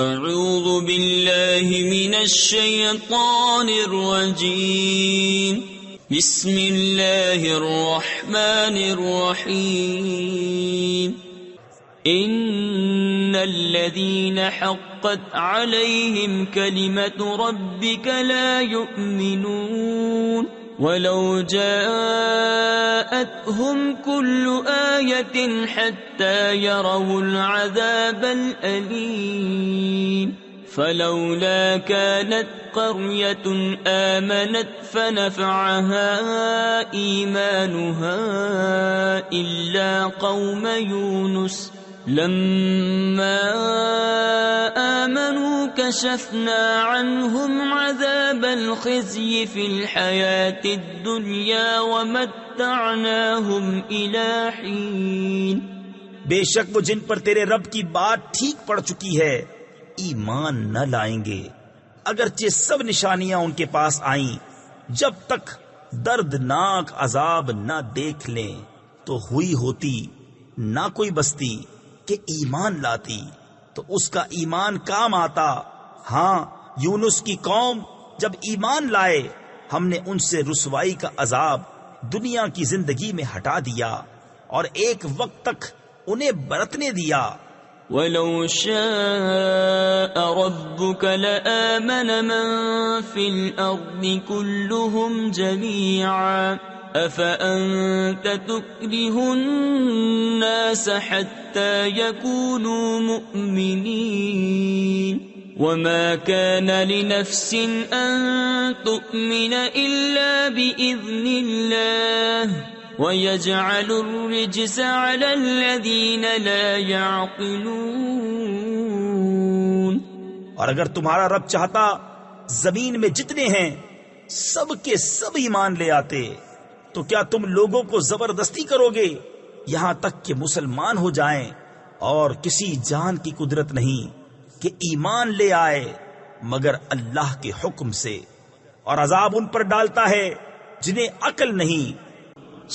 اعوذ باللہ من الشیطان الرجیم بسم اللہ الرحمن الرحیم ان الذین حقت علیہم کلمۃ ربک لا یؤمنون وَلَوْ جَاءَتْهُمْ كُلُّ آيَةٍ حَتَّى يَرَوُا الْعَذَابَ الْأَلِيمَ فَلَوْلَا كَانَتْ قَرْيَةٌ آمَنَتْ فَنَفَعَهَا إِيمَانُهَا إِلَّا قَوْمَ يُونُسَ لما آمنوا كشفنا عنهم عذاب الخزي في الحياة الدنيا ومتعناهم إلى حين بے شک وہ جن پر تیرے رب کی بات ٹھیک پڑ چکی ہے ایمان نہ لائیں گے، اگرچہ سب نشانیاں ان کے پاس آئیں، جب تک دردناک عذاب نہ دیکھ لیں تو ہوئی ہوتی نہ کوئی بستی کہ ایمان لاتی تو اس کا ایمان کام آتا۔ ہاں، یونس کی قوم جب ایمان لائے ہم نے ان سے رسوائی کا عذاب دنیا کی زندگی میں ہٹا دیا اور ایک وقت تک انہیں برتنے دیا۔ وَلَوْ شَاءَ رَبُّكَ لَآمَنَ مَن فِي الْأَرْضِ كُلُّهُمْ جَمِيعًا أَفَأَنْتَ تُكْرِهُ النَّاسَ حَتَّى يَكُونُوا مُؤْمِنِينَ وَمَا كَانَ لِنَفْسٍ أَن تُؤْمِنَ إِلَّا بِإِذْنِ اللَّهِ وَيَجْعَلُ الرِّجْسَ عَلَى الَّذِينَ لَا يَعْقِلُونَ۔ اور اگر تمہارا رب چاہتا زمین میں جتنے ہیں سب کے سب ایمان لے آتے، تو کیا تم لوگوں کو زبردستی کرو گے یہاں تک کہ مسلمان ہو جائیں؟ اور کسی جان کی قدرت نہیں کہ ایمان لے آئے مگر اللہ کے حکم سے، اور عذاب ان پر ڈالتا ہے جنہیں عقل نہیں۔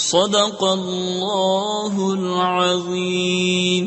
صدق اللہ العظیم۔